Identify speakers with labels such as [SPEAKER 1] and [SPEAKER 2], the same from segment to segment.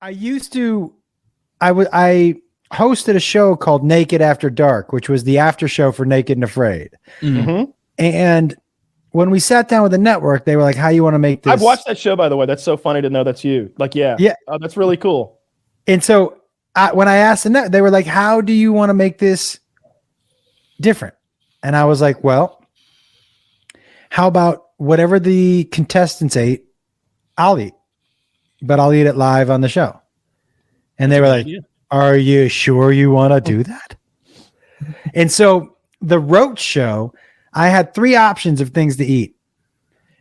[SPEAKER 1] I used to. I hosted a show called Naked After Dark, which was the after show for Naked and Afraid.
[SPEAKER 2] Mm-hmm.
[SPEAKER 1] And when we sat down with the network, they were like, "How you want to make this?"
[SPEAKER 2] I've watched that show, by the way. That's so funny to know that's you. Like, yeah. Oh, that's really cool.
[SPEAKER 1] And so when I asked the net, they were like, "How do you want to make this different?" And I was like, "Well, how about whatever the contestants ate, I'll eat, but I'll eat it live on the show." And they were like, "Are you sure you want to do that?" And so the Roach show, I had 3 options of things to eat.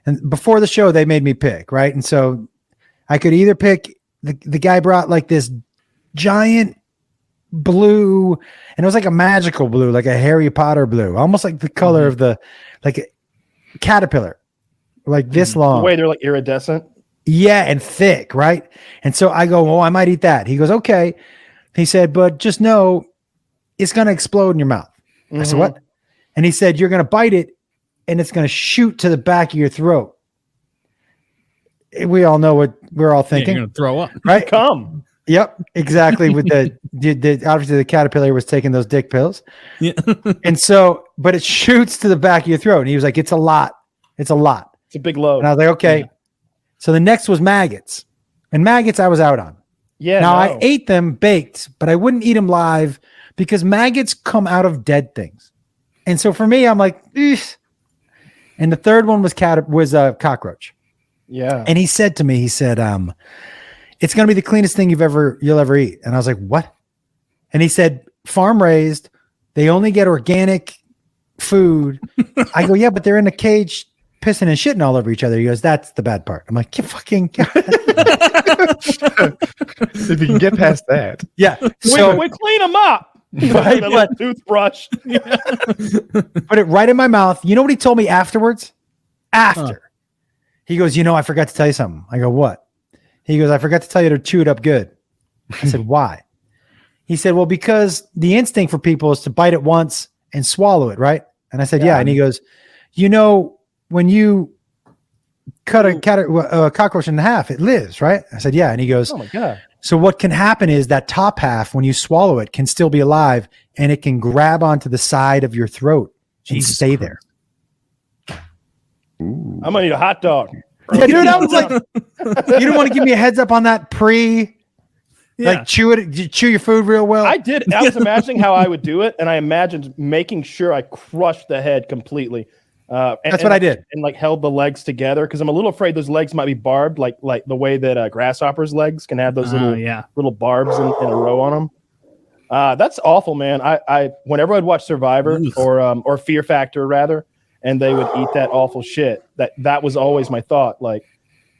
[SPEAKER 1] And before the show, they made me pick, right? And so I could either pick, the guy brought like this giant blue, and it was like a magical blue, like a Harry Potter blue, almost like the color of like a caterpillar, like this long.
[SPEAKER 2] The way they're like iridescent.
[SPEAKER 1] Yeah, and thick, right? And so I go, "Oh, I might eat that." He goes, "Okay." He said, "But just know it's going to explode in your mouth." I said, "What?" And he said, "You're going to bite it and it's going to shoot to the back of your throat." We all know what we're all thinking.
[SPEAKER 3] You're going to throw up.
[SPEAKER 1] Right?
[SPEAKER 2] Come.
[SPEAKER 1] Yep, exactly. With the obviously the caterpillar was taking those dick pills.
[SPEAKER 3] Yeah.
[SPEAKER 1] And so, but it shoots to the back of your throat. And he was like, "It's a lot. It's a lot."
[SPEAKER 2] It's a big load.
[SPEAKER 1] And I was like, "Okay." Yeah. So the next was maggots. And maggots I was out on.
[SPEAKER 2] Yeah.
[SPEAKER 1] Now I ate them baked, but I wouldn't eat them live because maggots come out of dead things. And so for me, I'm like, eesh. And the third one was cockroach.
[SPEAKER 2] Yeah.
[SPEAKER 1] And he said to me, "It's going to be the cleanest thing you'll ever eat." And I was like, "What?" And he said, "Farm raised. They only get organic food." I go, "Yeah, but they're in a cage pissing and shitting all over each other." He goes, "That's the bad part." I'm like, "You fucking."
[SPEAKER 4] If you can get past that.
[SPEAKER 1] Yeah.
[SPEAKER 2] So we clean them up.
[SPEAKER 1] Right,
[SPEAKER 2] but toothbrush.
[SPEAKER 1] Put it right in my mouth. You know what he told me afterwards? He goes, "I forgot to tell you something." I go, "What?" He goes, "I forgot to tell you to chew it up good." I said, "Why?" He said, "Well, because the instinct for people is to bite it once and swallow it, right?" And I said, "Yeah." And he goes, "When you cut a cockroach in half, it lives, right?" I said, "Yeah." And he goes,
[SPEAKER 2] "Oh my God.
[SPEAKER 1] So what can happen is that top half, when you swallow it, can still be alive and it can grab onto the side of your throat and stay there."
[SPEAKER 2] Ooh. I'm going to need a hot dog.
[SPEAKER 1] Yeah, dude, I was like, you don't want to give me a heads up on that like chew your food real well.
[SPEAKER 2] I did. I was imagining how I would do it. And I imagined making sure I crushed the head completely.
[SPEAKER 1] That's what I did.
[SPEAKER 2] And like held the legs together because I'm a little afraid those legs might be barbed, like the way that grasshoppers' legs can have those little barbs in a row on them. That's awful, man. I whenever I'd watch Survivor or Fear Factor rather, and they would eat that awful shit, that was always my thought. Like,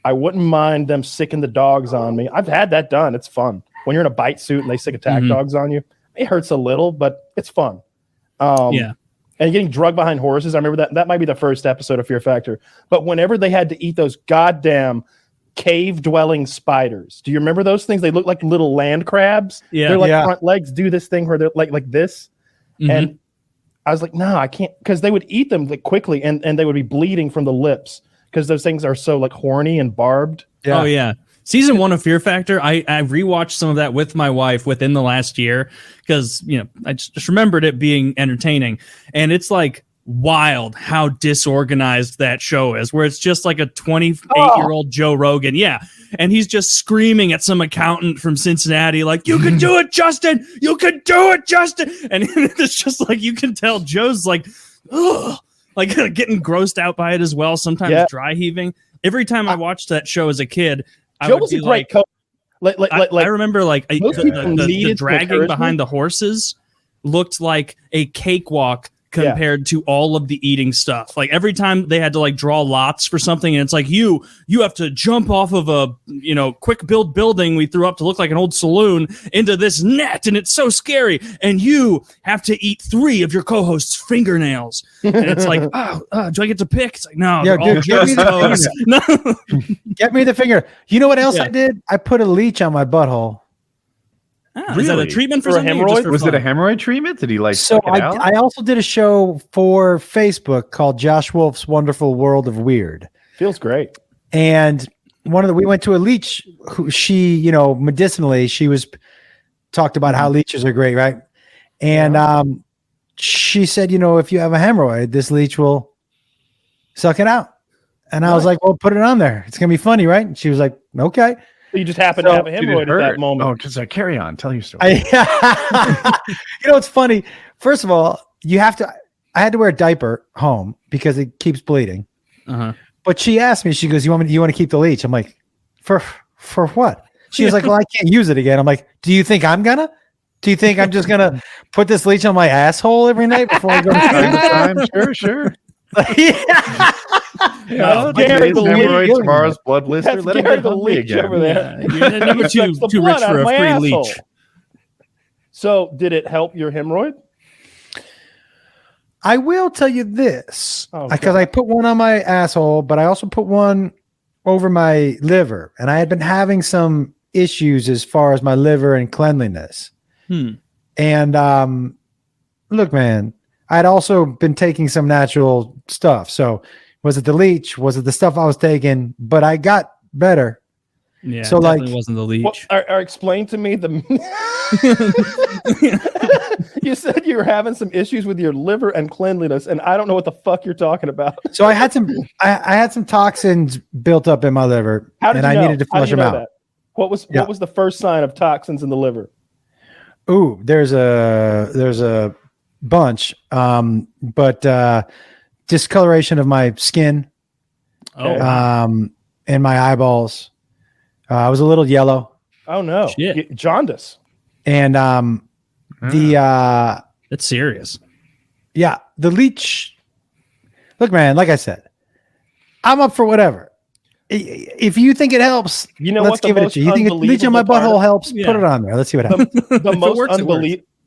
[SPEAKER 2] I wouldn't mind them sicking the dogs on me. I've had that done. It's fun when you're in a bite suit and they sick attack dogs on you. It hurts a little, but it's fun. And getting drugged behind horses. I remember that might be the first episode of Fear Factor. But whenever they had to eat those goddamn cave-dwelling spiders, do you remember those things? They look like little land crabs.
[SPEAKER 3] Yeah.
[SPEAKER 2] Their front legs do this thing where they're like this. And I was like, no, I can't, because they would eat them quickly and they would be bleeding from the lips because those things are so like horny and barbed.
[SPEAKER 3] Yeah. Oh yeah. Season 1 of Fear Factor, I rewatched some of that with my wife within the last year because, I just remembered it being entertaining. And it's like wild how disorganized that show is, where it's just like a 28-year-old Joe Rogan. Yeah. And he's just screaming at some accountant from Cincinnati, like, "You can do it, Justin! You can do it, Justin!" And it's just like, you can tell Joe's like, ugh, like getting grossed out by it as well. Sometimes dry heaving. Every time I watched that show as a kid,
[SPEAKER 2] Joe was a great coach.
[SPEAKER 3] I remember the dragging behind the horses looked like a cakewalk compared to all of the eating stuff. Like every time they had to like draw lots for something, and it's like you have to jump off of a quick build building we threw up to look like an old saloon into this net, and it's so scary, and you have to eat 3 of your co-host's fingernails, and it's like, do I get to pick? It's like, no,
[SPEAKER 1] yeah, dude, get me the finger. You know what else I did? I put a leech on my butthole.
[SPEAKER 3] Is that a treatment for
[SPEAKER 2] a hemorrhoid?
[SPEAKER 4] Was it a hemorrhoid treatment? Did he
[SPEAKER 1] I also did a show for Facebook called Josh Wolf's Wonderful World of Weird.
[SPEAKER 2] Feels great.
[SPEAKER 1] And we went to a leech who she, you know, medicinally, she was talked about how leeches are great, right? And she said, you know, if you have a hemorrhoid, this leech will suck it out. And I was like, well, put it on there. It's gonna be funny, right? And she was like, okay.
[SPEAKER 2] You just happened to have a hemorrhoid at that moment.
[SPEAKER 4] Oh, just carry on. Tell your story.
[SPEAKER 1] You know, it's funny. First of all, I had to wear a diaper home because it keeps bleeding. But she asked me, she goes, you want to keep the leech? I'm like, for what? She was like, well, I can't use it again. I'm like, do you think I'm gonna? Do you think I'm just gonna put this leech on my asshole every night before I go to
[SPEAKER 4] sleep? Sure.
[SPEAKER 2] Gary the
[SPEAKER 4] hemorrhoids, tomorrow's blood blister.
[SPEAKER 2] Let Gary the leech over there.
[SPEAKER 3] You're never too rich for a free
[SPEAKER 2] asshole.
[SPEAKER 3] leech.
[SPEAKER 2] So, did it help your hemorrhoid?
[SPEAKER 1] I will tell you this, because I put one on my asshole, but I also put one over my liver, and I had been having some issues as far as my liver and cleanliness. And look, man, I'd also been taking some natural stuff. So was it the leech? Was it the stuff I was taking? But I got better.
[SPEAKER 3] Yeah,
[SPEAKER 1] so
[SPEAKER 3] it wasn't the leech.
[SPEAKER 2] Well, explain to me you said you were having some issues with your liver and cleanliness, and I don't know what the fuck you're talking about.
[SPEAKER 1] So I had some toxins built up in my liver, and I needed to flush them out.
[SPEAKER 2] What was the first sign of toxins in the liver?
[SPEAKER 1] Ooh, there's a bunch, but discoloration of my skin, and my eyeballs. I was a little yellow.
[SPEAKER 2] Oh no, jaundice.
[SPEAKER 1] And
[SPEAKER 3] that's serious.
[SPEAKER 1] Yeah, the leech. Look, man, like I said, I'm up for whatever. If you think it helps,
[SPEAKER 2] you know,
[SPEAKER 1] let's give it to you. You think leech on my butthole helps? Put it on there. Let's see what happens.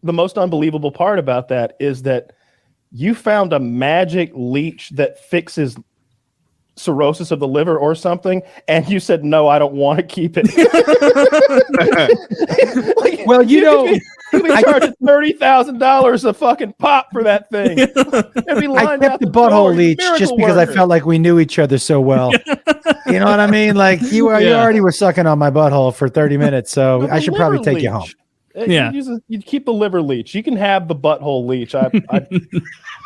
[SPEAKER 2] The most unbelievable part about that is that you found a magic leech that fixes cirrhosis of the liver or something, and you said, no, I don't want to keep it.
[SPEAKER 1] Well, you know,
[SPEAKER 2] you could be charging $30,000 a fucking pop for that thing.
[SPEAKER 1] I kept the butthole leech just because I felt like we knew each other so well. You know what I mean? Like you already were sucking on my butthole for 30 minutes, so I should probably take you home.
[SPEAKER 2] You'd keep the liver leech. You can have the butthole leech. I'd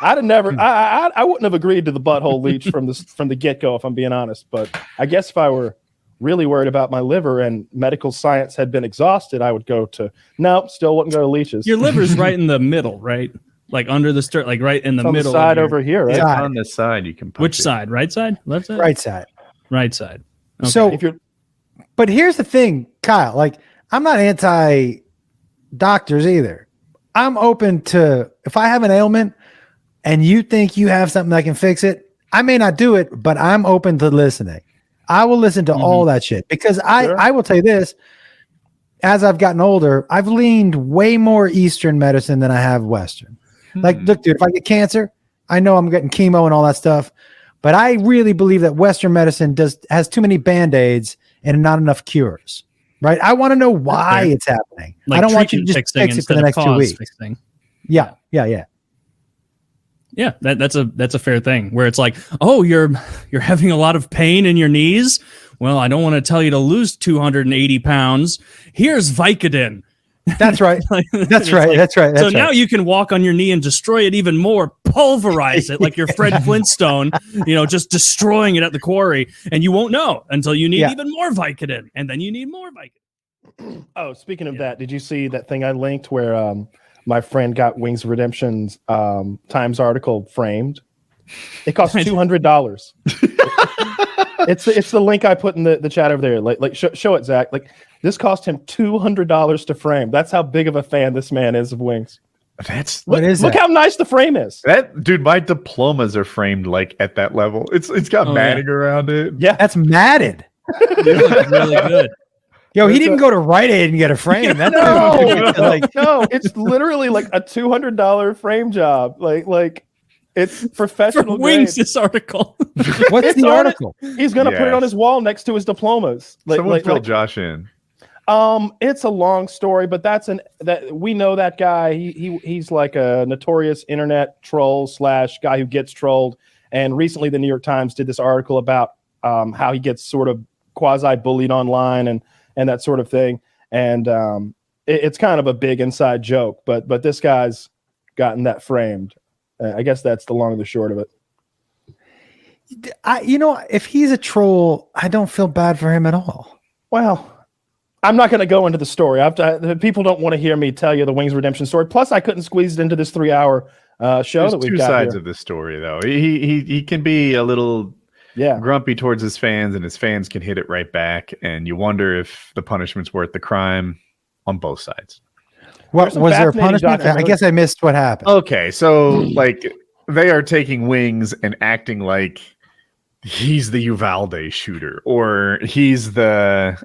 [SPEAKER 2] have never. I wouldn't have agreed to the butthole leech from the get go, if I'm being honest. But I guess if I were really worried about my liver and medical science had been exhausted, I would go to still wouldn't go to leeches.
[SPEAKER 3] Your liver's right in the middle, right? Like under the sternum, like right in the middle.
[SPEAKER 2] The side over here, right?
[SPEAKER 4] It's on the side. You can.
[SPEAKER 3] Which side? Right side? Left side?
[SPEAKER 1] Right side.
[SPEAKER 3] Right side.
[SPEAKER 1] Okay. So, but here's the thing, Kyle. Like, I'm not anti doctors either. I'm open to, if I have an ailment and you think you have something that can fix it, I may not do it, but I'm open to listening. I will listen to all that shit because I will tell you this, as I've gotten older, I've leaned way more Eastern medicine than I have Western. Like, look, dude, if I get cancer, I know I'm getting chemo and all that stuff, but I really believe that Western medicine has too many Band-Aids and not enough cures. Right, I want to know why it's happening.
[SPEAKER 3] Like
[SPEAKER 1] I don't want you to just fix it for the next 2 weeks. Fixing. Yeah.
[SPEAKER 3] That's a fair thing. Where it's like, oh, you're having a lot of pain in your knees. Well, I don't want to tell you to lose 280 pounds. Here's Vicodin.
[SPEAKER 1] That's right. That's right.
[SPEAKER 3] So now you can walk on your knee and destroy it even more, pulverize it like you're Fred Flintstone, just destroying it at the quarry. And you won't know until you need even more Vicodin. And then you need more Vicodin.
[SPEAKER 2] Oh, speaking of that, did you see that thing I linked where my friend got Wings of Redemption's Times article framed? It costs $200. It's the link I put in the chat over there. Like show it, Zach. Like, this cost him $200 to frame. That's how big of a fan this man is of Wings. Look how nice the frame is.
[SPEAKER 4] That dude, my diplomas are framed like at that level. It's got matting around it.
[SPEAKER 1] Yeah, that's matted.
[SPEAKER 3] Really good.
[SPEAKER 1] Yo, he didn't go to Rite Aid and get a frame.
[SPEAKER 2] No, it's literally like a $200 frame job. Like it's professional
[SPEAKER 3] For Wings, this article.
[SPEAKER 1] What's the article?
[SPEAKER 2] He's gonna put it on his wall next to his diplomas.
[SPEAKER 4] Someone fill Josh in.
[SPEAKER 2] It's a long story, but that we know that guy. He's like a notorious internet troll / guy who gets trolled. And recently, the New York Times did this article about how he gets sort of quasi bullied online and that sort of thing. And it's kind of a big inside joke, but this guy's gotten that framed. I guess that's the long and the short of it.
[SPEAKER 1] If he's a troll, I don't feel bad for him at all.
[SPEAKER 2] Well, I'm not going to go into the story. People don't want to hear me tell you the Wings Redemption story. Plus, I couldn't squeeze it into this 3-hour show.
[SPEAKER 4] There's
[SPEAKER 2] that we've
[SPEAKER 4] two
[SPEAKER 2] got
[SPEAKER 4] sides
[SPEAKER 2] here.
[SPEAKER 4] of this story, though. He can be a little grumpy towards his fans, and his fans can hit it right back. And you wonder if the punishment's worth the crime on both sides.
[SPEAKER 1] What was there a punishment? I guess I missed what happened.
[SPEAKER 4] Okay, so like they are taking Wings and acting like he's the Uvalde shooter, or he's the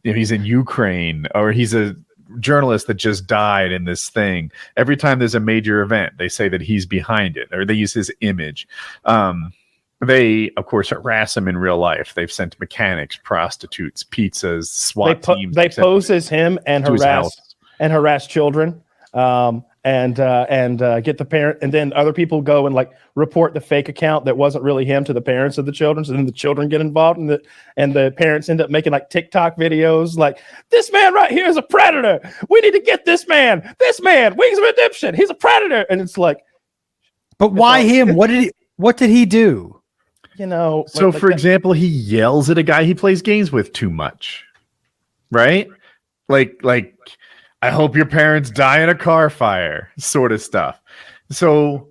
[SPEAKER 4] he's in Ukraine, or he's a journalist that just died in this thing. Every time there's a major event, they say that he's behind it, or they use his image. They, of course, harass him in real life. They've sent mechanics, prostitutes, pizzas, SWAT teams.
[SPEAKER 2] They pose as him and harass children, and get the parent, and then other people go and like report the fake account that wasn't really him to the parents of the children. So then the children get involved, and the parents end up making like TikTok videos like, "This man right here is a predator. We need to get this man. This man, Wings of Redemption. He's a predator." And it's like,
[SPEAKER 1] but why him? What did he do?
[SPEAKER 4] So for example, he yells at a guy he plays games with too much, right? Like, I hope your parents die in a car fire, sort of stuff. So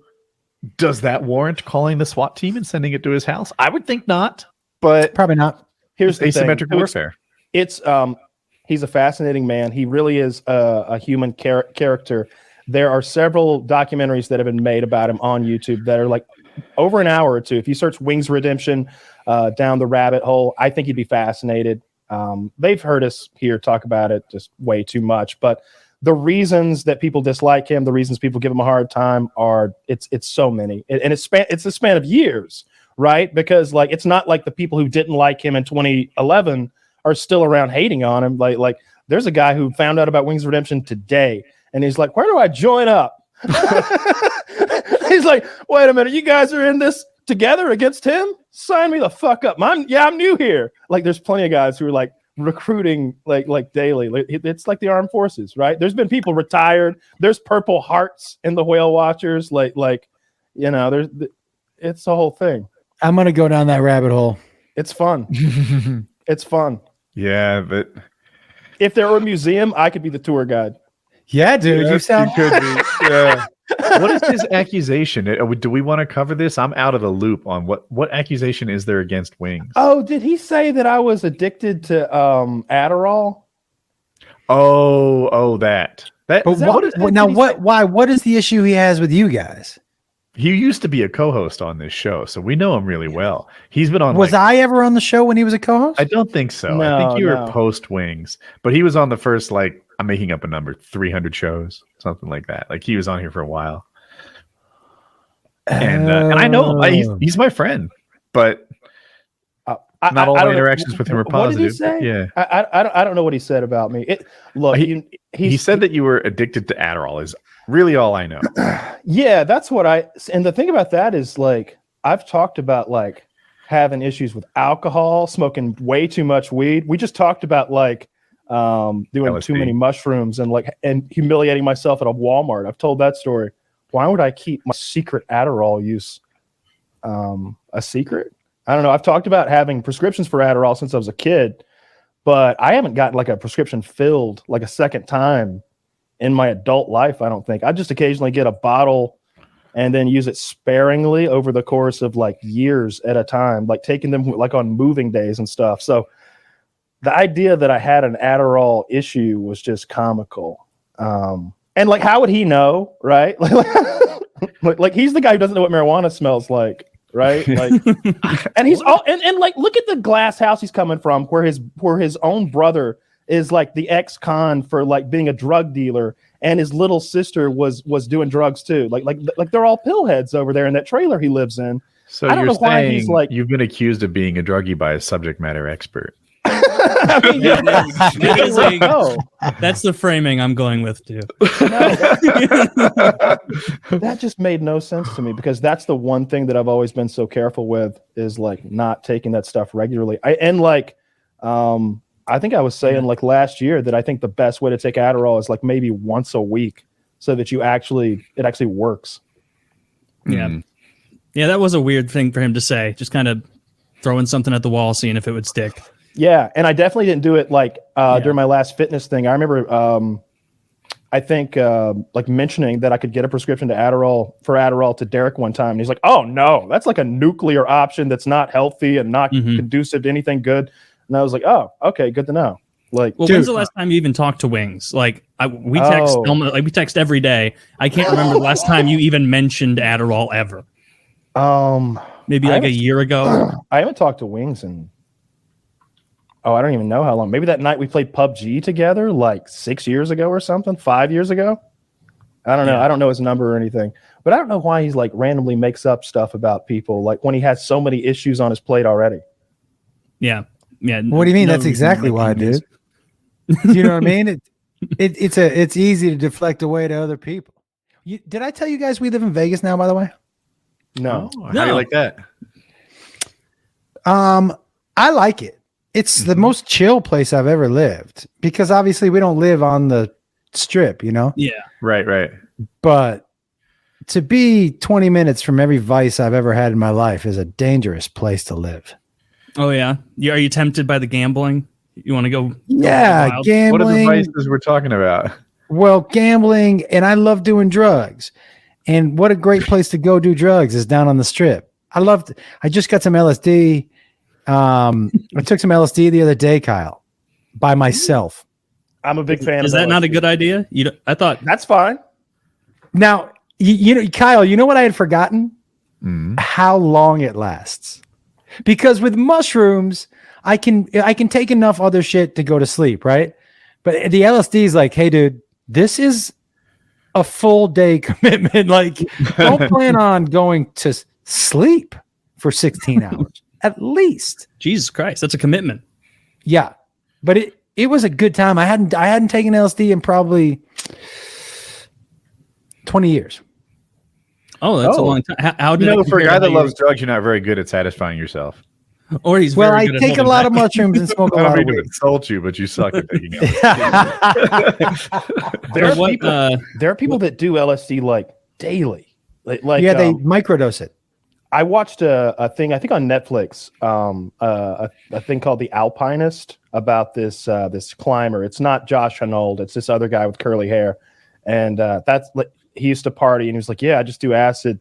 [SPEAKER 4] does that warrant calling the SWAT team and sending it to his house? I would think not, but
[SPEAKER 1] probably not.
[SPEAKER 2] Here's the
[SPEAKER 4] asymmetric
[SPEAKER 2] thing.
[SPEAKER 4] warfare.
[SPEAKER 2] It's he's a fascinating man. He really is a human character. There are several documentaries that have been made about him on YouTube that are like over an hour or two. If you search Wings Redemption down the rabbit hole, I think you'd be fascinated. They've heard us here talk about it just way too much, but the reasons that people dislike him, the reasons people give him a hard time are it's so many, and it's a span of years, right? Because like it's not like the people who didn't like him in 2011 are still around hating on him. Like there's a guy who found out about Wings Redemption today, and he's like, "Where do I join up?" He's like, "Wait a minute, you guys are in this together against him? Sign me the fuck up. I'm new here." Like there's plenty of guys who are like recruiting like daily. It's like the armed forces, right? There's been people retired. There's Purple Hearts in the Whale Watchers. There's it's the whole thing.
[SPEAKER 1] I'm gonna go down that rabbit hole.
[SPEAKER 2] It's fun. It's fun.
[SPEAKER 4] Yeah, but
[SPEAKER 2] if there were a museum, I could be the tour guide.
[SPEAKER 1] Yeah, dude, you sound
[SPEAKER 4] could be. Yeah. What is his accusation? Do we want to cover this? I'm out of the loop on what accusation is there against Wings?
[SPEAKER 2] Oh, did he say that I was addicted to Adderall?
[SPEAKER 4] That.
[SPEAKER 1] But why? What is the issue he has with you guys?
[SPEAKER 4] He used to be a co-host on this show, so we know him really well. He's been on.
[SPEAKER 1] Was I ever on the show when he was a co-host?
[SPEAKER 4] I don't think so.
[SPEAKER 2] No,
[SPEAKER 4] I think you were post Wings, but he was on the first, like, I'm making up a number, 300 shows, something like that. Like he was on here for a while, and I know him. He's my friend, but not all my interactions with him are positive.
[SPEAKER 2] What did he say?
[SPEAKER 4] Yeah,
[SPEAKER 2] I don't know what he said about me. He said
[SPEAKER 4] that you were addicted to Adderall. Is really all I know.
[SPEAKER 2] Yeah, that's what and the thing about that is like I've talked about like having issues with alcohol, smoking way too much weed. We just talked about like doing
[SPEAKER 4] LSD.
[SPEAKER 2] Too many mushrooms and humiliating myself at a Walmart. I've told that story. Why would I keep my secret Adderall use a secret? I don't know. I've talked about having prescriptions for Adderall since I was a kid, but I haven't gotten like a prescription filled like a second time in my adult life. I don't think. I just occasionally get a bottle and then use it sparingly over the course of like years at a time, like taking them like on moving days and stuff. So the idea that I had an Adderall issue was just comical. And like, how would he know? Right. Like he's the guy who doesn't know what marijuana smells like. Right. Like, and he's all, and like, look at the glass house he's coming from where his own brother is like the ex-con for like being a drug dealer. And his little sister was doing drugs too. Like they're all pillheads over there in that trailer he lives in.
[SPEAKER 4] So I don't know why he's like, you've been accused of being a druggie by a subject matter expert.
[SPEAKER 2] I mean,
[SPEAKER 3] that's the framing I'm going with too.
[SPEAKER 2] That just made no sense to me because that's the one thing that I've always been so careful with is like not taking that stuff regularly. And like I think I was saying like last year that I think the best way to take Adderall is like maybe once a week, so that it actually works.
[SPEAKER 3] Yeah. Yeah, that was a weird thing for him to say. Just kind of throwing something at the wall, seeing if it would stick.
[SPEAKER 2] Yeah, and I definitely didn't do it like during my last fitness thing. I remember I think like mentioning that I could get a prescription to Adderall to Derek one time, and he's like, "Oh no, that's like a nuclear option that's not healthy and not conducive to anything good." And I was like, "Oh, okay, good to know." Like,
[SPEAKER 3] well, when's the last time you even talked to Wings? Like, we text every day. I can't remember the last time you even mentioned Adderall ever. Maybe like a year ago.
[SPEAKER 2] I haven't talked to Wings in I don't even know how long. Maybe that night we played PUBG together, like 6 years ago or something, 5 years ago. I don't know. I don't know his number or anything, but I don't know why he's like randomly makes up stuff about people, like when he has so many issues on his plate already.
[SPEAKER 3] Yeah. Yeah.
[SPEAKER 1] What do you mean? That's exactly why, dude. You know what I mean? It's easy to deflect away to other people. Did I tell you guys we live in Vegas now, by the way?
[SPEAKER 2] No.
[SPEAKER 4] How do you like that?
[SPEAKER 1] I like it. It's the most chill place I've ever lived, because obviously we don't live on the strip, you know?
[SPEAKER 3] Yeah.
[SPEAKER 4] Right.
[SPEAKER 1] But to be 20 minutes from every vice I've ever had in my life is a dangerous place to live.
[SPEAKER 3] Oh, yeah. Are you tempted by the gambling? You want to go?
[SPEAKER 1] Yeah, gambling.
[SPEAKER 4] What are the vices we're talking about?
[SPEAKER 1] Well, gambling, and I love doing drugs. And what a great place to go do drugs is down on the strip. I just got some LSD. I took some LSD the other day, Kyle, by myself.
[SPEAKER 2] I'm a big fan.
[SPEAKER 3] Is that not a good idea? I thought
[SPEAKER 2] that's fine.
[SPEAKER 1] Now, you know, Kyle, you know what I had forgotten? How long it lasts. Because with mushrooms, I can take enough other shit to go to sleep, right? But the LSD is like, hey, dude, this is a full day commitment. Like, don't plan on going to sleep for 16 hours at least.
[SPEAKER 3] Jesus Christ, that's a commitment.
[SPEAKER 1] Yeah, but it was a good time. I hadn't taken LSD in probably 20 years.
[SPEAKER 3] Oh, that's a long time. How did
[SPEAKER 4] for a guy that loves drugs, you're not very good at satisfying yourself.
[SPEAKER 3] Or he's
[SPEAKER 1] well,
[SPEAKER 3] very
[SPEAKER 1] I
[SPEAKER 3] good at
[SPEAKER 1] take a lot of mushrooms and smoke a
[SPEAKER 4] I
[SPEAKER 1] lot
[SPEAKER 4] don't
[SPEAKER 1] of
[SPEAKER 4] mean to
[SPEAKER 1] weed.
[SPEAKER 4] insult you, but you suck at taking it.
[SPEAKER 2] There are people that do LSD like daily. Like
[SPEAKER 1] they microdose it.
[SPEAKER 2] I watched a thing, I think on Netflix, a thing called The Alpinist about this climber. It's not Josh Hanold. It's this other guy with curly hair. And that's like, he used to party and he was like, yeah, I just do acid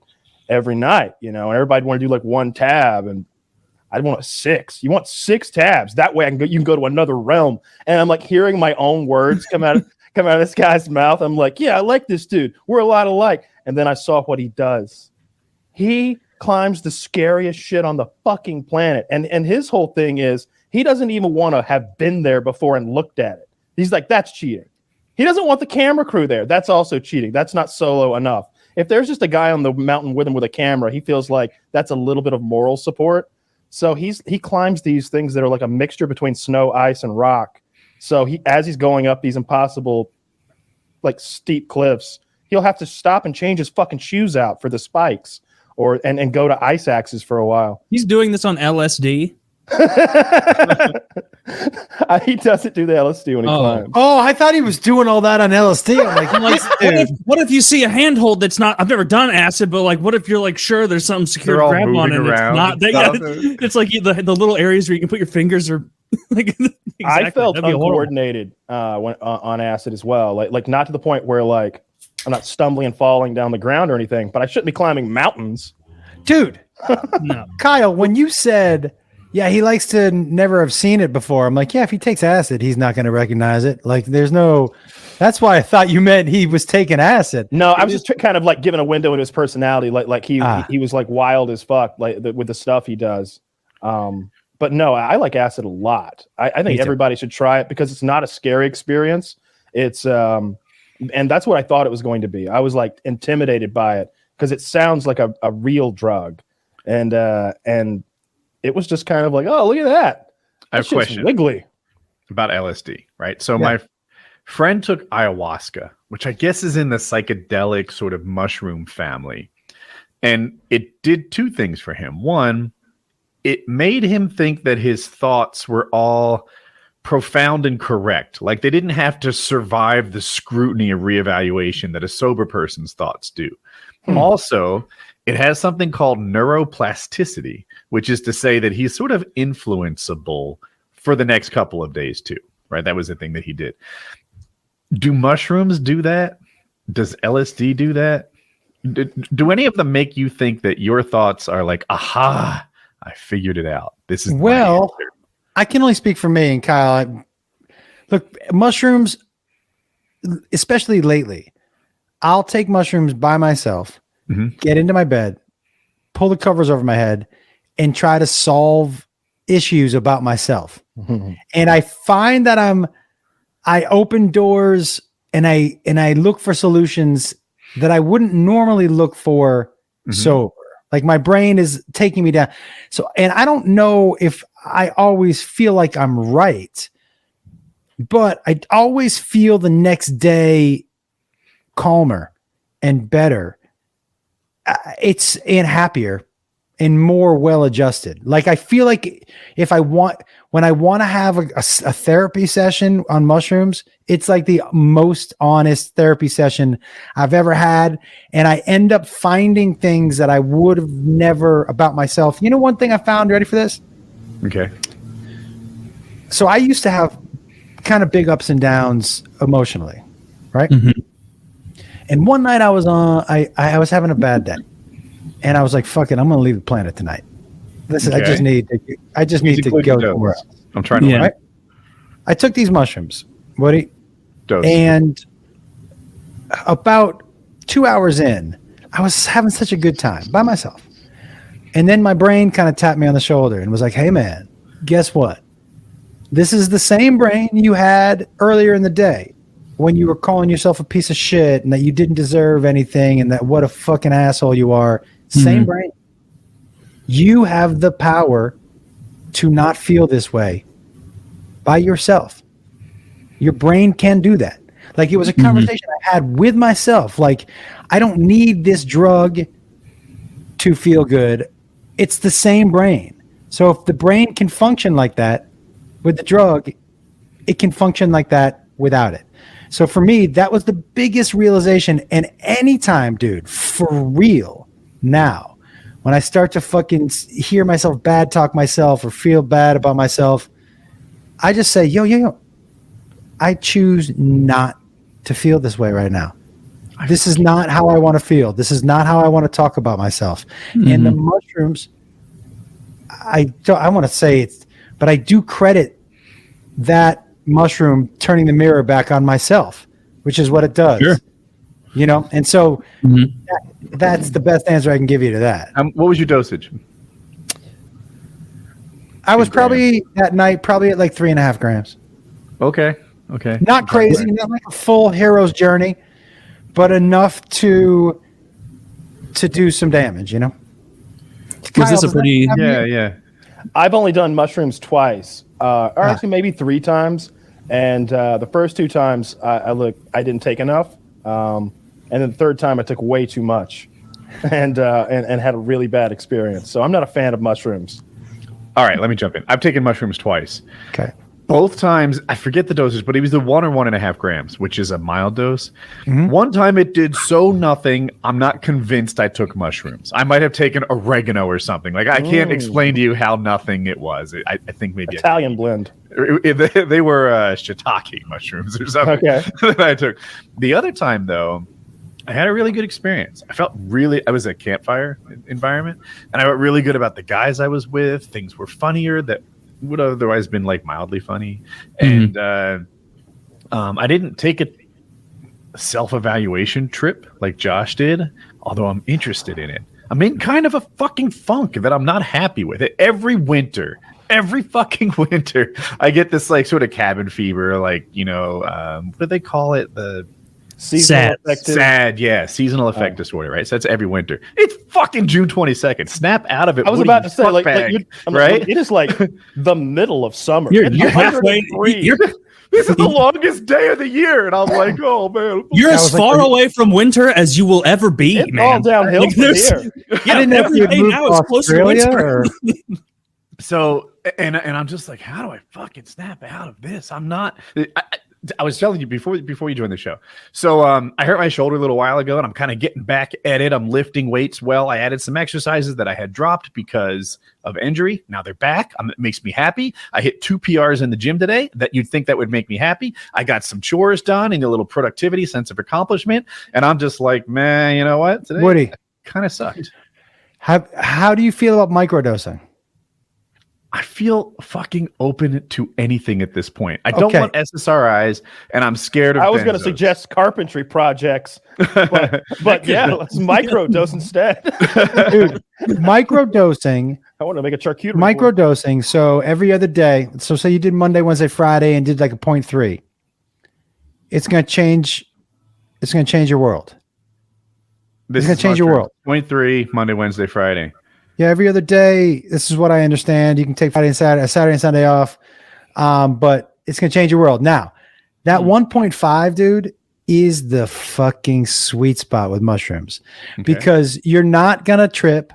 [SPEAKER 2] every night, you know, and everybody want to do like one tab. And I'd want 6. You want 6 tabs. That way you can go to another realm. And I'm like hearing my own words come out of this guy's mouth. I'm like, yeah, I like this dude. We're a lot alike. And then I saw what he does. He climbs the scariest shit on the fucking planet. And his whole thing is he doesn't even want to have been there before and looked at it. He's like, that's cheating. He doesn't want the camera crew there. That's also cheating. That's not solo enough. If there's just a guy on the mountain with him with a camera, he feels like that's a little bit of moral support. So he climbs these things that are like a mixture between snow, ice, and rock. So as he's going up these impossible, like steep cliffs, he'll have to stop and change his fucking shoes out for the spikes, and go to ice axes for a while.
[SPEAKER 3] He's doing this on LSD.
[SPEAKER 2] He doesn't do the LSD when he climbs.
[SPEAKER 1] Oh, I thought he was doing all that on LSD. I'm like,
[SPEAKER 3] what if you see a handhold that's not? I've never done acid, but like, what if you're like sure there's something secure to grab on and it's not? It's like the little areas where you can put your fingers or like. Exactly.
[SPEAKER 2] I felt uncoordinated when on acid as well. Like not to the point where like I'm not stumbling and falling down the ground or anything, but I shouldn't be climbing mountains,
[SPEAKER 1] dude.
[SPEAKER 3] No,
[SPEAKER 1] Kyle, when you said. Yeah, he likes to never have seen it before. I'm like, yeah, if he takes acid, he's not going to recognize it. Like, there's no. That's why I thought you meant he was taking acid.
[SPEAKER 2] No, I was just kind of like giving a window into his personality. Like he was like wild as fuck, like with the stuff he does. But no, I like acid a lot. I think everybody should try it because it's not a scary experience. It's and that's what I thought it was going to be. I was like intimidated by it because it sounds like a real drug, and. It was just kind of like, oh, look at that.
[SPEAKER 4] I have a question
[SPEAKER 2] wiggly
[SPEAKER 4] about LSD, right? So my friend took ayahuasca, which I guess is in the psychedelic sort of mushroom family. And it did 2 things for him. One, it made him think that his thoughts were all profound and correct. Like they didn't have to survive the scrutiny of reevaluation that a sober person's thoughts do. Also, it has something called neuroplasticity, which is to say that he's sort of influenceable for the next couple of days too, right? That was the thing that he did. Do mushrooms do that? Does LSD do that? Do any of them make you think that your thoughts are like, aha, I figured it out? This is
[SPEAKER 1] well, I can only speak for me and Kyle. Look, mushrooms, especially lately, I'll take mushrooms by myself, get into my bed, pull the covers over my head, and try to solve issues about myself. And I find that I open doors and I look for solutions that I wouldn't normally look for sober. Like my brain is taking me down. So, and I don't know if I always feel like I'm right, but I always feel the next day calmer and better. And happier and more well-adjusted. Like I feel like when I want to have a therapy session on mushrooms, it's like the most honest therapy session I've ever had. And I end up finding things that I would have never about myself. You know, one thing I found, ready for this?
[SPEAKER 4] Okay.
[SPEAKER 1] So I used to have kind of big ups and downs emotionally, right? And one night I was having a bad day, and I was like, "Fuck it, I'm going to leave the planet tonight. Listen, okay. I just need to go somewhere else."
[SPEAKER 4] I'm trying to.
[SPEAKER 1] Right? I took these mushrooms, Woody,
[SPEAKER 4] dose.
[SPEAKER 1] And about 2 hours in, I was having such a good time by myself, and then my brain kind of tapped me on the shoulder and was like, "Hey, man, guess what? This is the same brain you had earlier in the day." When you were calling yourself a piece of shit and that you didn't deserve anything and that what a fucking asshole you are. Same brain. You have the power to not feel this way by yourself. Your brain can do that. Like it was a conversation I had with myself. Like, I don't need this drug to feel good. It's the same brain. So if the brain can function like that with the drug, it can function like that without it. So for me, that was the biggest realization. And anytime, dude, for real, now, when I start to fucking hear myself bad talk myself or feel bad about myself, I just say, yo, I choose not to feel this way right now. This is not how I want to feel. This is not how I want to talk about myself. And the mushrooms, I want to say it, but I do credit that mushroom turning the mirror back on myself, which is what it does. Sure. You know, and so that's the best answer I can give you to that.
[SPEAKER 4] What was your dosage?
[SPEAKER 1] I was probably that night, probably at like 3.5 grams.
[SPEAKER 4] Okay.
[SPEAKER 1] Not crazy, not like a full hero's journey, but enough to do some damage, you know?
[SPEAKER 3] Was this a pretty...
[SPEAKER 4] Yeah.
[SPEAKER 2] I've only done mushrooms twice, or actually maybe 3 times. And the first 2 times I didn't take enough. And then the third time I took way too much and had a really bad experience. So I'm not a fan of mushrooms.
[SPEAKER 4] All right, let me jump in. I've taken mushrooms twice.
[SPEAKER 1] Okay.
[SPEAKER 4] Both times, I forget the dosage, but it was the 1 or 1.5 grams, which is a mild dose. One time it did so nothing, I'm not convinced I took mushrooms. I might have taken oregano or something. Like, I can't explain to you how nothing it was. I think maybe
[SPEAKER 2] Italian blend.
[SPEAKER 4] They were shiitake mushrooms or something that I took. The other time, though, I had a really good experience. I was a campfire environment, and I felt really good about the guys I was with. Things were funnier that would have otherwise been like mildly funny. And I didn't take a self-evaluation trip like Josh did, although I'm interested in it. I'm in kind of a fucking funk that I'm not happy with it. Every fucking winter, I get this like sort of cabin fever, like, you know, what do they call it? The
[SPEAKER 2] seasonal
[SPEAKER 4] seasonal affect disorder, right? So that's every winter. It's fucking June 22nd. Snap out of it.
[SPEAKER 2] I was about to say, right? It is like the middle of summer.
[SPEAKER 3] You're halfway.
[SPEAKER 4] This is the longest day of the year, and I'm like, oh man,
[SPEAKER 3] you're as far away from winter as you will ever be.
[SPEAKER 2] It's
[SPEAKER 3] man.
[SPEAKER 2] all downhill from here.
[SPEAKER 3] Yeah, every day now is closer to winter.
[SPEAKER 4] So, and I'm just like, how do I fucking snap out of this? I'm not. I was telling you before you joined the show. So I hurt my shoulder a little while ago, and I'm kind of getting back at it. I'm lifting weights. Well, I added some exercises that I had dropped because of injury. Now they're back. It makes me happy. I hit 2 PRs in the gym today that you'd think that would make me happy. I got some chores done and a little productivity, sense of accomplishment. And I'm just like, man, you know what? Today
[SPEAKER 1] Woody,
[SPEAKER 4] kind of sucked.
[SPEAKER 1] How do you feel about microdosing?
[SPEAKER 4] I feel fucking open to anything at this point. I don't want SSRIs, and I'm scared of
[SPEAKER 2] I was going to
[SPEAKER 4] benzos.
[SPEAKER 2] suggest carpentry projects, but yeah, let's microdose instead.
[SPEAKER 1] Dude, microdosing.
[SPEAKER 2] I want to make a charcuterie.
[SPEAKER 1] Microdosing. So every other day. So say you did Monday, Wednesday, Friday, and did like a 0.3. It's going to change. It's going to change your world. It's going to change your world.
[SPEAKER 4] 0.3 Monday, Wednesday, Friday.
[SPEAKER 1] Yeah, every other day. This is what I understand. You can take Friday and Saturday and Sunday off, but it's gonna change your world. Now, that 1.5, dude, is the fucking sweet spot with mushrooms, because you're not gonna trip,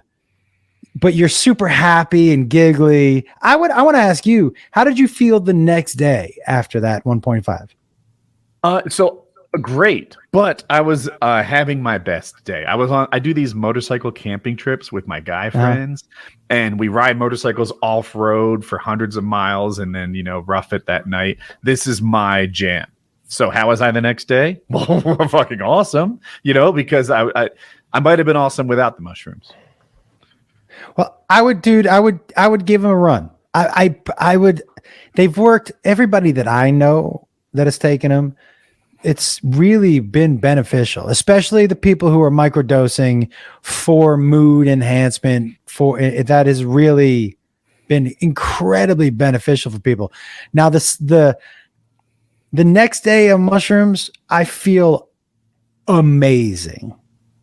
[SPEAKER 1] but you're super happy and giggly. I want to ask you, how did you feel the next day after that 1.5?
[SPEAKER 4] So great, but I was having my best day. I do these motorcycle camping trips with my guy friends, and we ride motorcycles off road for hundreds of miles, and then rough it that night. This is my jam. So how was I the next day? Well, fucking awesome, because I might have been awesome without the mushrooms.
[SPEAKER 1] Well, I would give them a run. I would. They've worked. Everybody that I know that has taken them, it's really been beneficial, especially the people who are microdosing for mood enhancement. That has really been incredibly beneficial for people. Now, the next day of mushrooms, I feel amazing.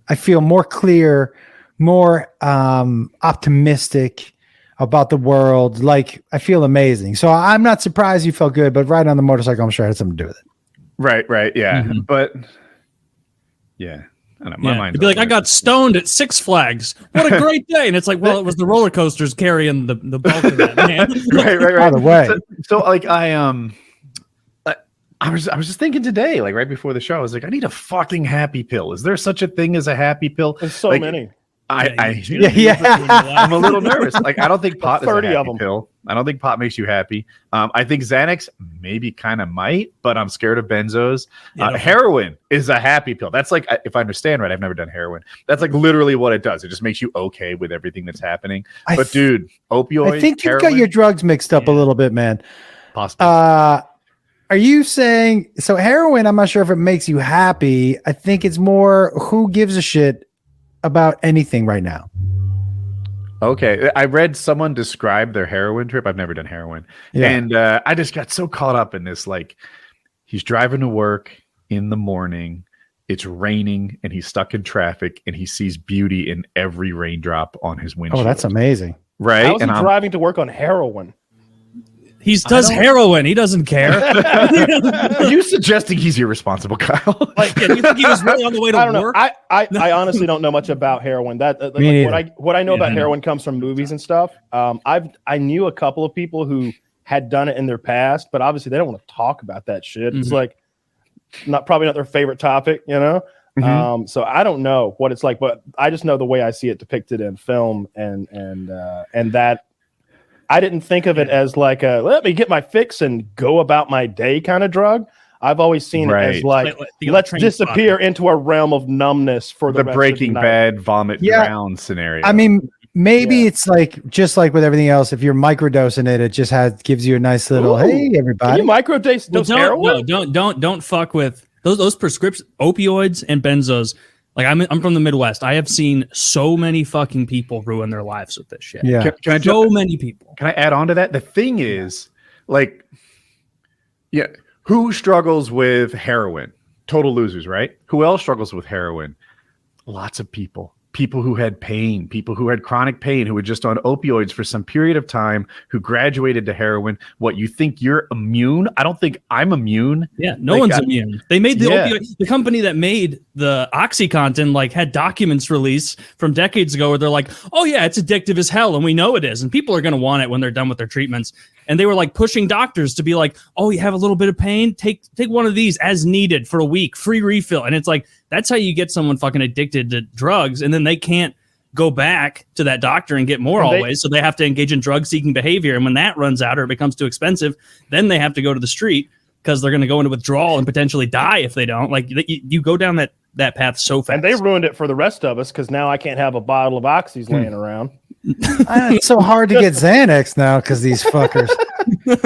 [SPEAKER 1] I feel more clear, more optimistic about the world. Like, I feel amazing. So I'm not surprised you felt good, but riding on the motorcycle, I'm sure it had something to do with it.
[SPEAKER 4] Right, yeah. Mm-hmm. But yeah, I don't know, my mind's
[SPEAKER 3] It'd be like, I got stoned at Six Flags. What a great day. And it's like, well, it was the roller coasters carrying the bulk of that, man.
[SPEAKER 4] right.
[SPEAKER 1] By the way.
[SPEAKER 4] So like I was just thinking today, like right before the show, I was like, I need a fucking happy pill. Is there such a thing as a happy pill?
[SPEAKER 2] There's so many.
[SPEAKER 4] I'm a little nervous. Like, I don't think pot is a
[SPEAKER 2] 30
[SPEAKER 4] happy
[SPEAKER 2] of them.
[SPEAKER 4] pill. I don't think pot makes you happy. I think Xanax maybe kind of might, but I'm scared of benzos. Heroin is a happy pill. That's like, if I understand right, I've never done heroin. That's like literally what it does. It just makes you okay with everything that's happening. But dude, opioids.
[SPEAKER 1] I think you've
[SPEAKER 4] heroin,
[SPEAKER 1] got your drugs mixed up a little bit, man.
[SPEAKER 4] Possibly.
[SPEAKER 1] Are you saying so? Heroin, I'm not sure if it makes you happy. I think it's more who gives a shit about anything right now.
[SPEAKER 4] Okay, I read someone describe their heroin trip. I've never done heroin, and I just got so caught up in this. Like, he's driving to work in the morning, it's raining, and he's stuck in traffic, and he sees beauty in every raindrop on his windshield.
[SPEAKER 1] Oh, that's amazing,
[SPEAKER 4] right?
[SPEAKER 2] How's he driving to work on heroin?
[SPEAKER 3] He does heroin. He doesn't care.
[SPEAKER 4] Are you suggesting he's irresponsible, Kyle?
[SPEAKER 3] Like, do you think he was really on the way to work?
[SPEAKER 2] I honestly don't know much about heroin. What I know about heroin comes from movies and stuff. I knew a couple of people who had done it in their past, but obviously they don't want to talk about that shit. It's like probably not their favorite topic, So I don't know what it's like, but I just know the way I see it depicted in film, and that. I didn't think of it as like a let me get my fix and go about my day kind of drug. I've always seen it as like let's disappear into a realm of numbness for the rest
[SPEAKER 4] Breaking
[SPEAKER 2] of the
[SPEAKER 4] Bad vomit drown scenario.
[SPEAKER 1] I mean, maybe it's like just like with everything else. If you're microdosing it, it just gives you a nice little hey everybody.
[SPEAKER 2] Can you microdose heroin?
[SPEAKER 3] Don't fuck with those prescription opioids and benzos. Like I'm from the Midwest. I have seen so many fucking people ruin their lives with this shit.
[SPEAKER 1] Yeah,
[SPEAKER 3] many people.
[SPEAKER 4] Can I add on to that? The thing is, like, who struggles with heroin? Total losers, right? Who else struggles with heroin? Lots of people. people who had pain, people who had chronic pain, who were just on opioids for some period of time, who graduated to heroin. What, you think you're immune? I don't think I'm immune.
[SPEAKER 3] Yeah, no one's immune. They made the opioid, the company that made the OxyContin, like, had documents released from decades ago where they're like, oh yeah, it's addictive as hell, and we know it is, and people are going to want it when they're done with their treatments. And they were like pushing doctors to be like, oh, you have a little bit of pain, take one of these as needed for a week, free refill. And it's like, that's how you get someone fucking addicted to drugs, and then they can't go back to that doctor and get more always, so they have to engage in drug-seeking behavior. And when that runs out or it becomes too expensive, then they have to go to the street because they're going to go into withdrawal and potentially die if they don't. Like, you go down that path so fast.
[SPEAKER 2] And they ruined it for the rest of us because now I can't have a bottle of Oxys laying around.
[SPEAKER 1] It's so hard to get Xanax now because these fuckers.
[SPEAKER 2] It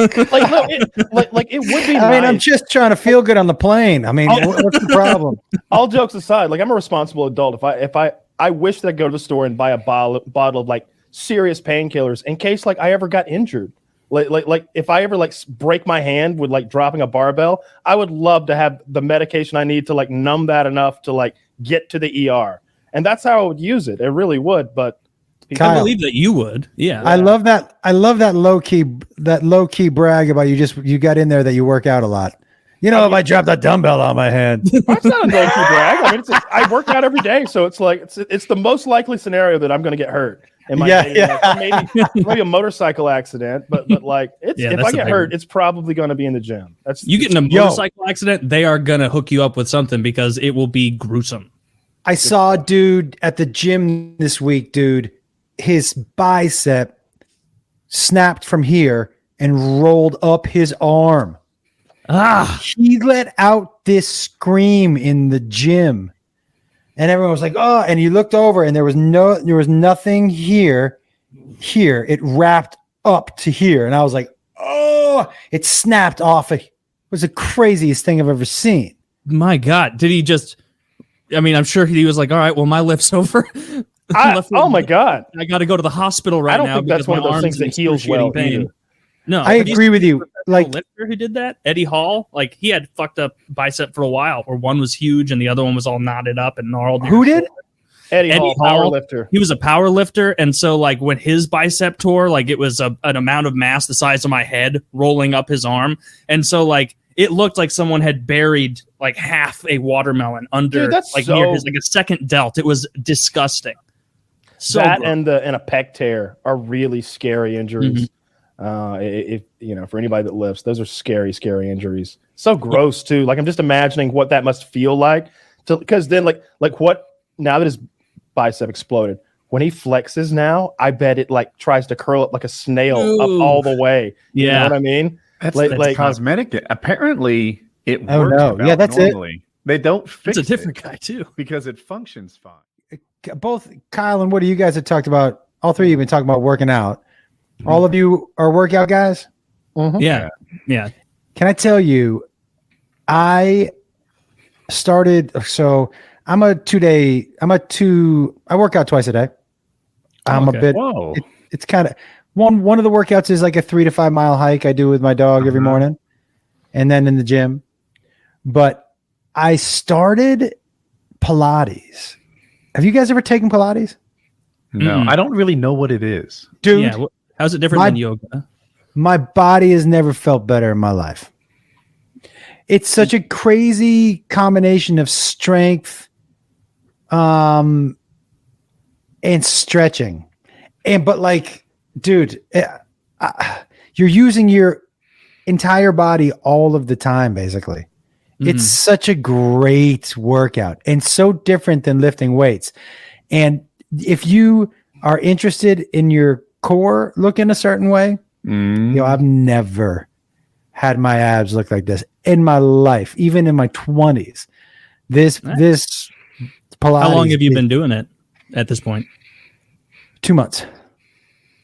[SPEAKER 2] would be.
[SPEAKER 1] I mean, I'm just trying to feel good on the plane. I mean, what's the problem?
[SPEAKER 2] All jokes aside, like, I'm a responsible adult. If I wish that I'd go to the store and buy a bottle of like serious painkillers in case like I ever got injured. Like if I ever like break my hand with like dropping a barbell, I would love to have the medication I need to like numb that enough to like get to the ER. And that's how I would use it. It really would, but
[SPEAKER 3] I believe that you would. Yeah.
[SPEAKER 1] I love that. I love that low key brag about you got in there that you work out a lot. You know, if I dropped a dumbbell on my head.
[SPEAKER 2] That's not a low key brag. I mean, I work out every day, so it's like it's the most likely scenario that I'm going to get hurt. Maybe a motorcycle accident, but like if I get hurt, it's probably going to be in the gym.
[SPEAKER 3] You get in a motorcycle accident, they are going to hook you up with something because it will be gruesome.
[SPEAKER 1] I saw a dude at the gym this week, dude. His bicep snapped from here and rolled up his arm. He let out this scream in the gym, and everyone was like, "Oh!" And he looked over, and there was nothing here. It wrapped up to here, and I was like, "Oh!" It snapped off. It was the craziest thing I've ever seen.
[SPEAKER 3] My God, did he just? I mean, I'm sure he was like, "All right, well, my lift's over."
[SPEAKER 2] Oh my God,
[SPEAKER 3] I got to go to the hospital right now.
[SPEAKER 2] I don't think that's one of those things that heals well.
[SPEAKER 3] No,
[SPEAKER 1] I agree with you. Like
[SPEAKER 3] lifter who did that, Eddie Hall, like he had fucked up bicep for a while, where one was huge and the other one was all knotted up and gnarled.
[SPEAKER 1] Who did?
[SPEAKER 2] Eddie Hall, power lifter.
[SPEAKER 3] He was a power lifter, and so like when his bicep tore, like it was an amount of mass the size of my head rolling up his arm, and so like it looked like someone had buried like half a watermelon under near his like a second delt. It was disgusting. So
[SPEAKER 2] that and a pec tear are really scary injuries. If you know, for anybody that lifts, those are scary injuries. So gross too. Like I'm just imagining what that must feel like. Because then like what now that his bicep exploded, when he flexes now, I bet it like tries to curl up like a snail up all the way.
[SPEAKER 3] Yeah,
[SPEAKER 2] you know what I mean?
[SPEAKER 4] That's cosmetic. Apparently, it works.
[SPEAKER 1] Oh no! Yeah, that's
[SPEAKER 4] normally. It. They don't fix
[SPEAKER 3] it's a different guy too
[SPEAKER 4] because it functions fine.
[SPEAKER 1] Both Kyle and Woody, you guys have talked about. All three of you have been talking about working out. All of you are workout guys?
[SPEAKER 3] Yeah.
[SPEAKER 1] Can I tell you, I started, so I work out twice a day. I'm a bit, it's kind of, one of the workouts is like a 3 to 5 mile hike I do with my dog every morning and then in the gym. But I started Pilates. Have you guys ever taken Pilates?
[SPEAKER 4] No, I don't really know what it is.
[SPEAKER 1] Dude.
[SPEAKER 3] Yeah. How's it different than yoga?
[SPEAKER 1] My body has never felt better in my life. It's such a crazy combination of strength and stretching. But like, dude, you're using your entire body all of the time, basically. It's such a great workout and so different than lifting weights. And if you are interested in your core looking a certain way, I've never had my abs look like this in my life, even in my 20s. This Pilates.
[SPEAKER 3] How long have you been doing it at this point?
[SPEAKER 1] 2 months.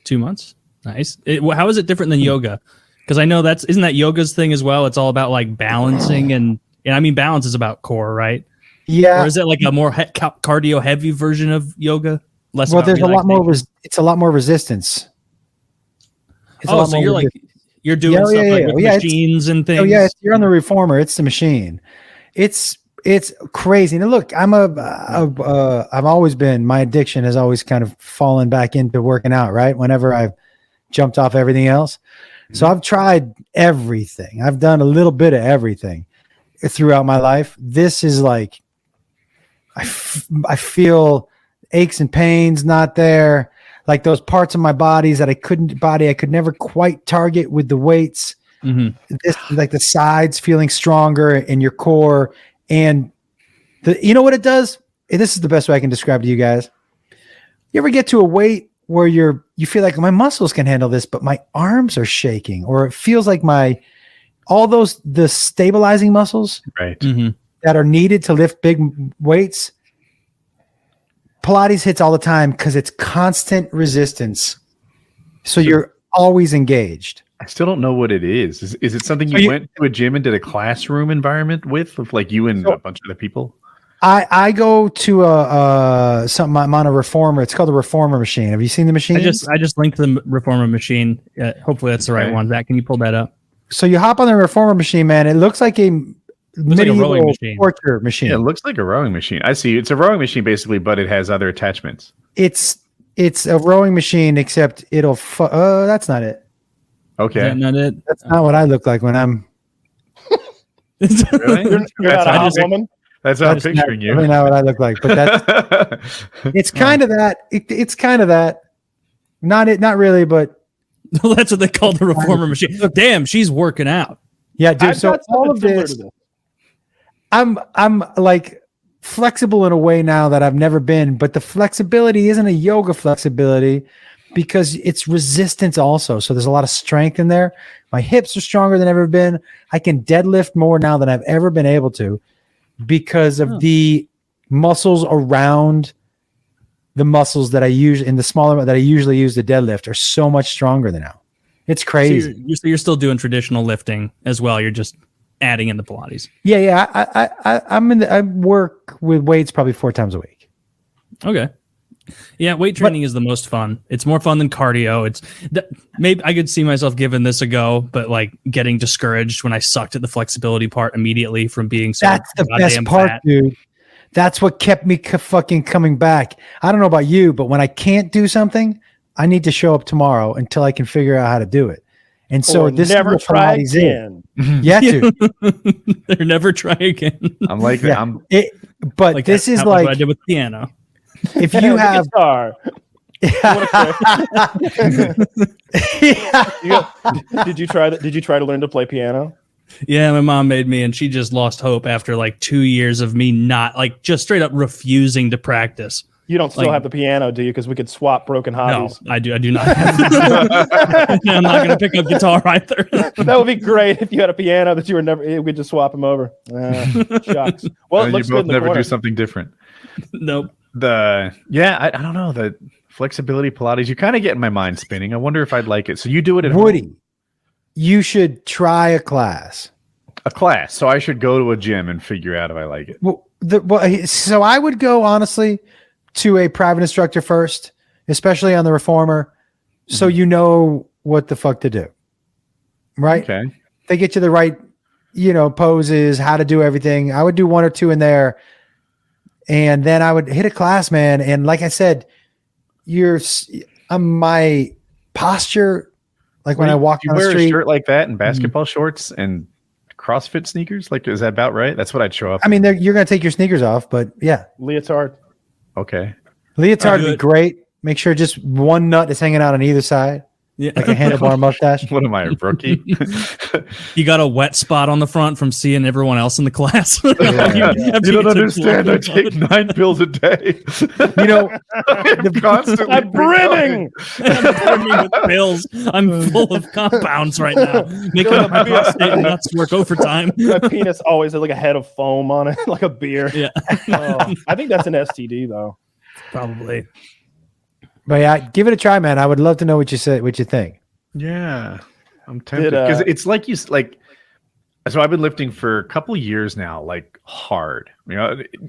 [SPEAKER 3] 2 months. Nice. How is it different than yoga? Because I know isn't that yoga's thing as well? It's all about like balancing and I mean balance is about core, right?
[SPEAKER 1] Yeah.
[SPEAKER 3] Or is it like a more cardio heavy version of yoga?
[SPEAKER 1] There's a lot more. It's a lot more resistance.
[SPEAKER 3] So you're doing stuff like with machines and things.
[SPEAKER 1] Oh yeah, you're on the reformer. It's the machine. It's It's crazy. And look, I've always been, my addiction has always kind of fallen back into working out, right? Whenever I've jumped off everything else. So I've tried everything. I've done a little bit of everything throughout my life. This is like, I feel aches and pains not there. Like those parts of my bodies that I could never quite target with the weights. This, like the sides feeling stronger in your core. And you know what it does? And this is the best way I can describe to you guys. You ever get to a weight where you feel like my muscles can handle this, but my arms are shaking, or it feels like the stabilizing muscles that are needed to lift big weights. Pilates hits all the time because it's constant resistance. So you're always engaged.
[SPEAKER 4] I still don't know what it is. Is it something you went to a gym and did a classroom environment with like you and a bunch of other people?
[SPEAKER 1] I go to something. I'm on a reformer. It's called the reformer machine. Have you seen the machine?
[SPEAKER 3] I just linked the reformer machine. Hopefully that's the right one. Zach, can you pull that up?
[SPEAKER 1] So you hop on the reformer machine, man. It looks like a
[SPEAKER 3] rowing machine.
[SPEAKER 1] Torture machine.
[SPEAKER 4] Yeah, it looks like a rowing machine. I see. It's a rowing machine basically, but it has other attachments.
[SPEAKER 1] It's a rowing machine, except it'll. That's not it.
[SPEAKER 4] Okay,
[SPEAKER 3] is that not it?
[SPEAKER 1] That's not what I look like when I'm.
[SPEAKER 4] Really?
[SPEAKER 2] You're not a hot woman.
[SPEAKER 4] That's how I'm picturing you.
[SPEAKER 1] Really not what I look like, but that's. It's kind of that. It's kind of that. Not really, but.
[SPEAKER 3] Well, that's what they call the reformer machine. Damn, she's working out.
[SPEAKER 1] Yeah, dude. So all of this, I'm like flexible in a way now that I've never been, but the flexibility isn't a yoga flexibility because it's resistance also. So there's a lot of strength in there. My hips are stronger than ever been. I can deadlift more now than I've ever been able to because of the muscles around the muscles that I use in the smaller that I usually use to deadlift are so much stronger than now. It's crazy.
[SPEAKER 3] So you're still doing traditional lifting as well. You're just adding in the Pilates.
[SPEAKER 1] Yeah. I work with weights probably 4 times a week.
[SPEAKER 3] Okay. Yeah, weight training is the most fun. It's more fun than cardio. Maybe I could see myself giving this a go, but like getting discouraged when I sucked at the flexibility part immediately from being so.
[SPEAKER 1] That's the best part, fat. Dude. That's what kept me fucking coming back. I don't know about you, but when I can't do something, I need to show up tomorrow until I can figure out how to do it. And so this
[SPEAKER 2] never
[SPEAKER 1] is
[SPEAKER 2] try again.
[SPEAKER 1] Yeah, dude.
[SPEAKER 3] Or never try again.
[SPEAKER 4] I'm like that.
[SPEAKER 1] But like this is like
[SPEAKER 3] what I did with piano.
[SPEAKER 1] If you have
[SPEAKER 2] guitar. Did you try that? Did you try to learn to play piano?
[SPEAKER 3] Yeah, my mom made me, and she just lost hope after like 2 years of me not like just straight up refusing to practice.
[SPEAKER 2] You don't still have the piano, do you? Because we could swap broken hobbies.
[SPEAKER 3] No, I do not. I'm not going to pick up guitar either.
[SPEAKER 2] That would be great if you had a piano that you were never. We'd just swap them over. Shucks. Well,
[SPEAKER 4] and you both never do something different.
[SPEAKER 3] Nope.
[SPEAKER 4] I don't know, the flexibility Pilates. You kind of get my mind spinning. I wonder if I'd like it. So you do it at home?
[SPEAKER 1] You should try a class.
[SPEAKER 4] A class. So I should go to a gym and figure out if I like it.
[SPEAKER 1] So I would go honestly to a private instructor first, especially on the reformer, so you know what the fuck to do. Right?
[SPEAKER 4] Okay.
[SPEAKER 1] They get you the right, poses, how to do everything. I would do 1 or 2 in there. And then I would hit a class, man. And like I said, my posture, like when I walk down the street.
[SPEAKER 4] You wear a shirt like that and basketball shorts and CrossFit sneakers? Like, is that about right? That's what I'd show up.
[SPEAKER 1] I mean, you're going to take your sneakers off, but yeah.
[SPEAKER 2] Leotard.
[SPEAKER 4] Okay.
[SPEAKER 1] Leotard would be great. Make sure just one nut is hanging out on either side. Yeah. Like a handlebar mustache.
[SPEAKER 4] What am I, a rookie?
[SPEAKER 3] You got a wet spot on the front from seeing everyone else in the class.
[SPEAKER 4] You don't understand. I take 9 pills a day.
[SPEAKER 2] I'm constantly I'm brimming.
[SPEAKER 3] I'm brimming with pills. I'm full of compounds right now. Making up my prostate nuts work overtime.
[SPEAKER 2] My penis always has like a head of foam on it, like a beer.
[SPEAKER 3] Yeah.
[SPEAKER 2] I think that's an STD though.
[SPEAKER 3] Probably.
[SPEAKER 1] But yeah, give it a try, man. I would love to know what you think.
[SPEAKER 4] Yeah, I'm tempted because it's like so I've been lifting for a couple years now, like hard.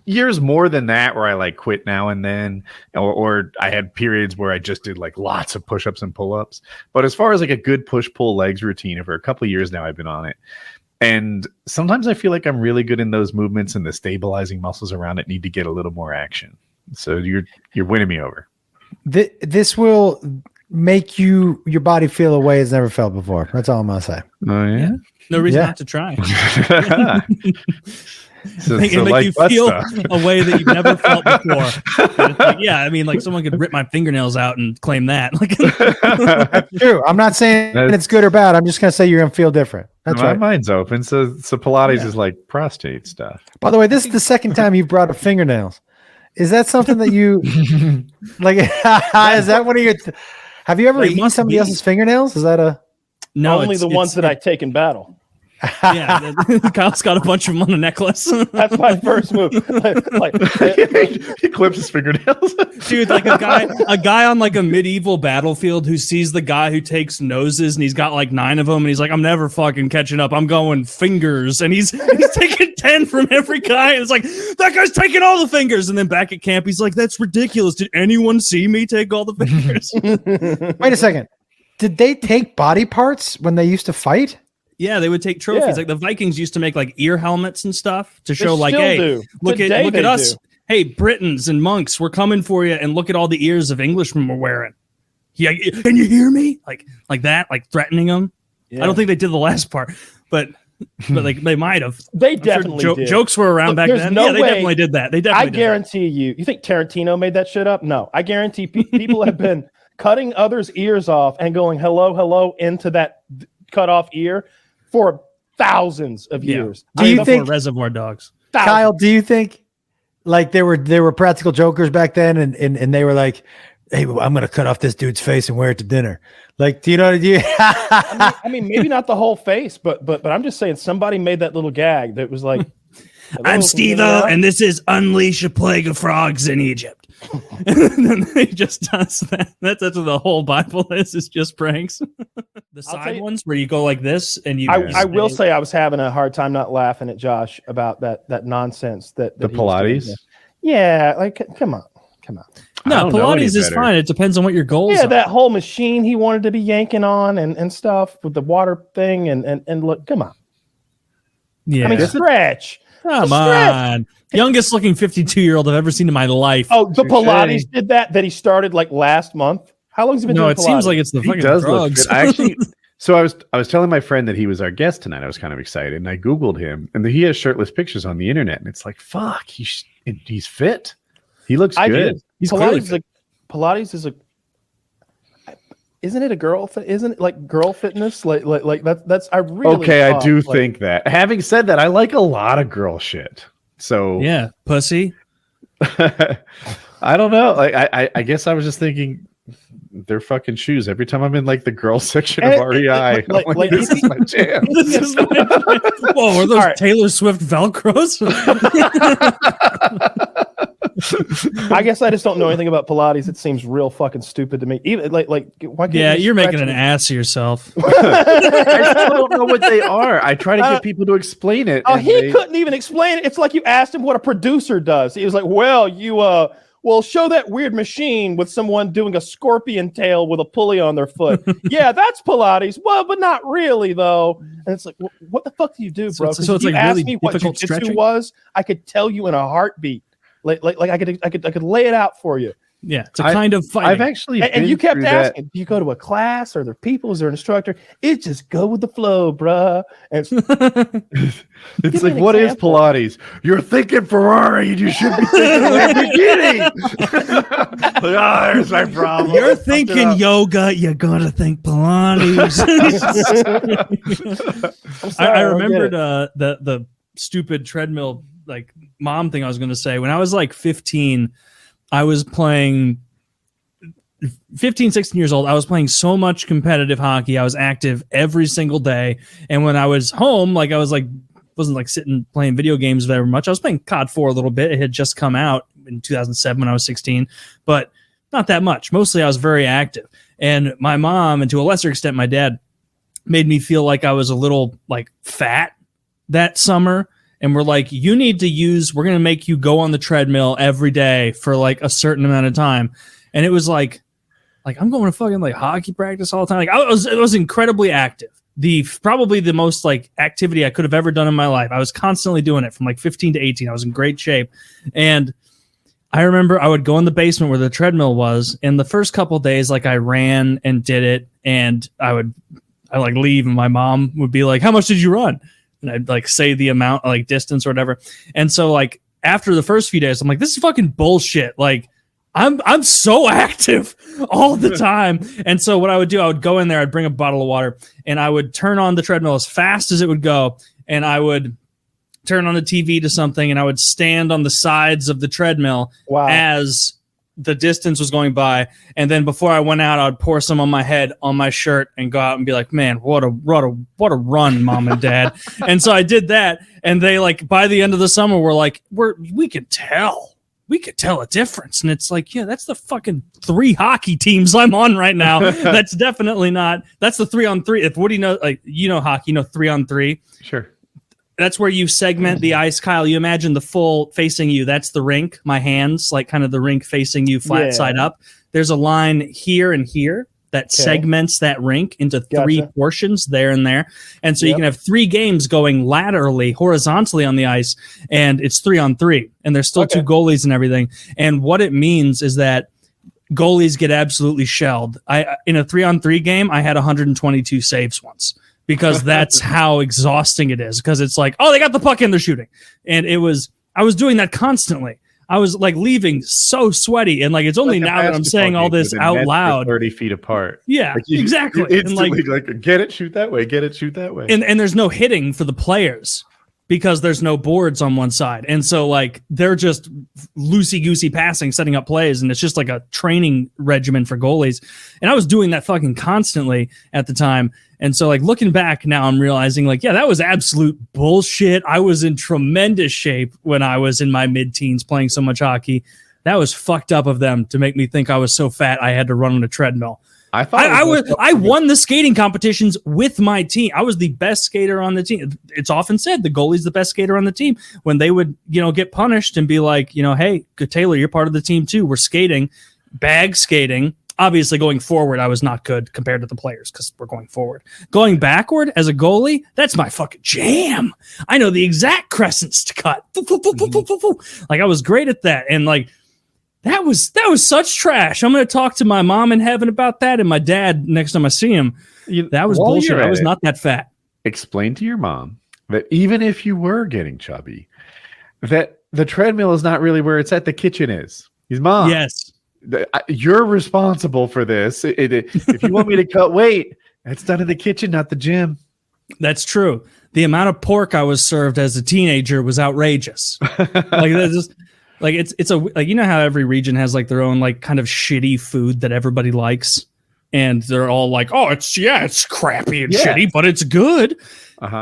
[SPEAKER 4] Years more than that, where I like quit now and then, or I had periods where I just did like lots of push-ups and pull-ups. But as far as like a good push-pull legs routine, for a couple years now, I've been on it. And sometimes I feel like I'm really good in those movements, and the stabilizing muscles around it need to get a little more action. So you're winning me over.
[SPEAKER 1] This will make your body feel a way it's never felt before. That's all I'm gonna say.
[SPEAKER 4] Oh yeah.
[SPEAKER 3] No reason not to try.
[SPEAKER 4] So
[SPEAKER 3] make
[SPEAKER 4] like
[SPEAKER 3] you feel a way that you've never felt before. Like, yeah, I mean, like someone could rip my fingernails out and claim that. Like,
[SPEAKER 1] that's true. I'm not saying it's good or bad. I'm just gonna say you're gonna feel different. That's
[SPEAKER 4] my
[SPEAKER 1] right.
[SPEAKER 4] mind's open. So Pilates is like prostate stuff.
[SPEAKER 1] By the way, this is the second time you've brought up fingernails. Is that something that you like? Is that one of your? Have you ever eaten somebody else's fingernails? Is that a?
[SPEAKER 2] No, only the ones that I take in battle.
[SPEAKER 3] Yeah, Kyle's got a bunch of them on a necklace.
[SPEAKER 2] That's my first move.
[SPEAKER 4] He clips his fingernails.
[SPEAKER 3] Dude, like a guy on like a medieval battlefield who sees the guy who takes noses and he's got like 9 of them and he's like, I'm never fucking catching up. I'm going fingers. And he's taking 10 from every guy. And it's like, that guy's taking all the fingers. And then back at camp, he's like, that's ridiculous. Did anyone see me take all the fingers?
[SPEAKER 1] Wait a second. Did they take body parts when they used to fight?
[SPEAKER 3] Yeah, they would take trophies.
[SPEAKER 2] Yeah.
[SPEAKER 3] Like the Vikings used to make like ear helmets and stuff to
[SPEAKER 2] They
[SPEAKER 3] show like,
[SPEAKER 2] still
[SPEAKER 3] hey,
[SPEAKER 2] do.
[SPEAKER 3] look
[SPEAKER 2] Today
[SPEAKER 3] at
[SPEAKER 2] they
[SPEAKER 3] us.
[SPEAKER 2] do.
[SPEAKER 3] Hey, Britons and monks, we're coming for you, and look at all the ears of Englishmen we're wearing. Yeah, can you hear me? Like that, like threatening them. Yeah. I don't think they did the last part, but like they might have.
[SPEAKER 2] They definitely did.
[SPEAKER 3] Jokes were around back then.
[SPEAKER 2] No
[SPEAKER 3] yeah, they definitely did that. They definitely.
[SPEAKER 2] I guarantee you. You think Tarantino made that shit up? No, I guarantee people have been cutting others' ears off and going hello, hello into that cut off ear for thousands of years.
[SPEAKER 1] Do you think
[SPEAKER 3] Reservoir Dogs?
[SPEAKER 1] Kyle, do you think like there were practical jokers back then and they were like, hey, I'm gonna cut off this dude's face and wear it to dinner? Like, do you know what
[SPEAKER 2] I mean, maybe not the whole face, but I'm just saying somebody made that little gag that was like,
[SPEAKER 3] I'm Steve-O, and this is Unleash a Plague of Frogs in Egypt. And then he just does that. That's what the whole Bible is just pranks. The side ones where you go like this and you.
[SPEAKER 2] I will say I was having a hard time not laughing at Josh about that nonsense that
[SPEAKER 4] the Pilates.
[SPEAKER 2] Yeah, like come on.
[SPEAKER 3] No, Pilates is fine. It depends on what your goals are.
[SPEAKER 2] Yeah, that whole machine he wanted to be yanking on and stuff with the water thing and look, come on.
[SPEAKER 3] Yeah,
[SPEAKER 2] I mean, stretch.
[SPEAKER 3] Come on. Youngest looking 52-year-old I've ever seen in my life.
[SPEAKER 2] Oh, the Pilates did that he started like last month. How long has he been doing Pilates?
[SPEAKER 3] No, it seems like it's the fucking drugs.
[SPEAKER 4] I actually, so I was telling my friend that he was our guest tonight. I was kind of excited, and I Googled him, and he has shirtless pictures on the internet, and it's like, fuck, he's fit. He looks good. He's
[SPEAKER 2] Pilates is a. Isn't it a girl? Isn't it like girl fitness? Like that's I really
[SPEAKER 4] okay. I do think that. Having said that, I like a lot of girl shit. So
[SPEAKER 3] yeah, pussy.
[SPEAKER 4] I don't know. Like I guess I was just thinking they're fucking shoes. Every time I'm in like the girl section of REI, this is my jam.
[SPEAKER 3] Whoa, are those Taylor Swift Velcros?
[SPEAKER 2] I guess I just don't know anything about Pilates. It seems real fucking stupid to me. Even like why can't
[SPEAKER 3] you're making an ass of yourself.
[SPEAKER 4] I still don't know what they are. I try to get people to explain it.
[SPEAKER 2] Oh, he couldn't even explain it. It's like you asked him what a producer does. He was like, "Well, well, show that weird machine with someone doing a scorpion tail with a pulley on their foot." Yeah, that's Pilates. Well, but not really though. And it's like, what the fuck do you do, bro?
[SPEAKER 3] So it's like
[SPEAKER 2] asked
[SPEAKER 3] really
[SPEAKER 2] me what
[SPEAKER 3] difficult
[SPEAKER 2] jiu-jitsu
[SPEAKER 3] stretching?
[SPEAKER 2] was, I could tell you in a heartbeat. Like I could lay it out for you.
[SPEAKER 3] Yeah, it's a kind of fighting.
[SPEAKER 4] I've actually
[SPEAKER 2] and you kept asking, do you go to a class or are there people? Is there an instructor? It just go with the flow, bruh. And
[SPEAKER 4] it's like, what is Pilates? You're thinking Ferrari, and you should be thinking Lamborghini. There's my problem.
[SPEAKER 3] You're thinking yoga, you gotta think Pilates. I remembered the stupid treadmill like mom thing I was going to say. When I was like 15, I was playing 16 years old. I was playing so much competitive hockey. I was active every single day. And when I was home, like I was like, wasn't like sitting playing video games very much. I was playing COD 4 a little bit. It had just come out in 2007 when I was 16, but not that much. Mostly I was very active. And my mom, and to a lesser extent, my dad, made me feel like I was a little like fat that summer. And we're like, we're going to make you go on the treadmill every day for like a certain amount of time. And it was like I'm going to fucking like hockey practice all the time. Like I was incredibly active probably the most like activity I could have ever done in my life. I was constantly doing it from like 15 to 18. I was in great shape. And I remember I would go in the basement where the treadmill was, and the first couple of days, like I ran and did it, and I like leave, and my mom would be like, "How much did you run?" And I'd like say the amount, like distance or whatever. And so like after the first few days, I'm like, this is fucking bullshit. Like I'm so active all the time. And so what I would do, I would go in there, I'd bring a bottle of water, and I would turn on the treadmill as fast as it would go, and I would turn on the TV to something, and I would stand on the sides of the treadmill as the distance was going by. And then before I went out, I'd pour some on my head, on my shirt, and go out and be like, man, what a run, mom and dad. And so I did that. And they like, by the end of the summer, were like, we could tell a difference. And it's like, yeah, that's the fucking 3 hockey teams I'm on right now. That's definitely not, that's the 3-on-3. If Woody knows, like, hockey, 3-on-3.
[SPEAKER 4] Sure.
[SPEAKER 3] That's where you segment the ice, Kyle. You imagine the full facing you. That's the rink. My hands, like kind of the rink facing you flat side up. There's a line here and here that segments that rink into 3 portions there and there. And so you can have 3 games going laterally, horizontally on the ice, and it's 3-on-3. And there's still 2 goalies and everything. And what it means is that goalies get absolutely shelled. In a 3-on-3 game, I had 122 saves once. Because that's how exhausting it is. Because it's like, oh, they got the puck and they're shooting. And I was doing that constantly. I was like leaving so sweaty. And like, it's only now that I'm saying all this out loud.
[SPEAKER 4] 30 feet apart.
[SPEAKER 3] Yeah,
[SPEAKER 4] like
[SPEAKER 3] exactly.
[SPEAKER 4] It's like, get it, shoot that way, get it, shoot that way.
[SPEAKER 3] And there's no hitting for the players because there's no boards on one side. And so like, they're just loosey-goosey passing, setting up plays. And it's just like a training regimen for goalies. And I was doing that fucking constantly at the time. And so like looking back now, I'm realizing like, yeah, that was absolute bullshit. I was in tremendous shape when I was in my mid-teens playing so much hockey. That was fucked up of them to make me think I was so fat I had to run on a treadmill.
[SPEAKER 4] I thought
[SPEAKER 3] I won the skating competitions with my team. I was the best skater on the team. It's often said the goalie's the best skater on the team. When they would, get punished and be like, hey, good Taylor, you're part of the team too. We're skating, bag skating. Obviously, going forward, I was not good compared to the players because we're going forward. Going backward as a goalie, that's my fucking jam. I know the exact crescents to cut. Like I was great at that, and like that was such trash. I'm going to talk to my mom in heaven about that, and my dad next time I see him. That was bullshit. I was not that fat.
[SPEAKER 4] Explain to your mom that even if you were getting chubby, that the treadmill is not really where it's at. The kitchen is. His mom.
[SPEAKER 3] Yes.
[SPEAKER 4] You're responsible for this. If you want me to cut weight, that's done in the kitchen, not the gym.
[SPEAKER 3] That's true. The amount of pork I was served as a teenager was outrageous. Like that's just like it's a like how every region has like their own like kind of shitty food that everybody likes, and they're all like, oh, it's crappy and shitty, but it's good.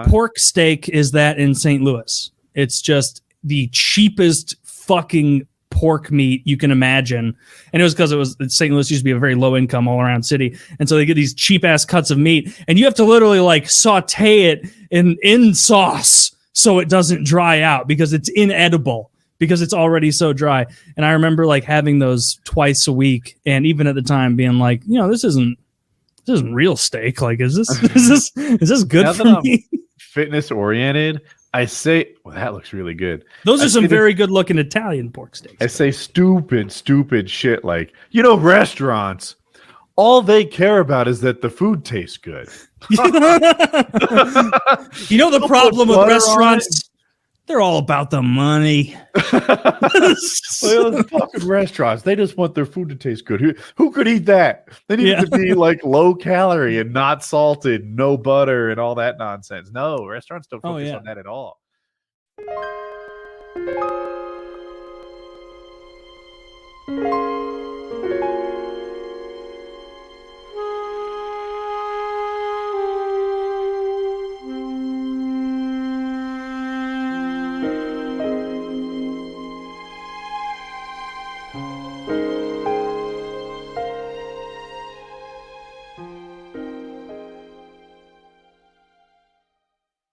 [SPEAKER 3] Pork steak is that in St. Louis. It's just the cheapest fucking pork meat you can imagine, and it was because St. Louis used to be a very low income all around city, and so they get these cheap ass cuts of meat, and you have to literally like saute it in sauce so it doesn't dry out because it's inedible because it's already so dry. And I remember like having those twice a week, and even at the time being like, this isn't real steak. Like, is this good for me?
[SPEAKER 4] Fitness oriented. I say, well, that looks really good.
[SPEAKER 3] Those are some very good looking Italian pork steaks.
[SPEAKER 4] I say stupid shit like, restaurants, all they care about is that the food tastes good.
[SPEAKER 3] The problem with restaurants, they're all about the money.
[SPEAKER 4] Well, the fucking restaurants, they just want their food to taste good. Who could eat that? They need it to be like low calorie and not salted, no butter and all that nonsense. No, restaurants don't focus on that at all.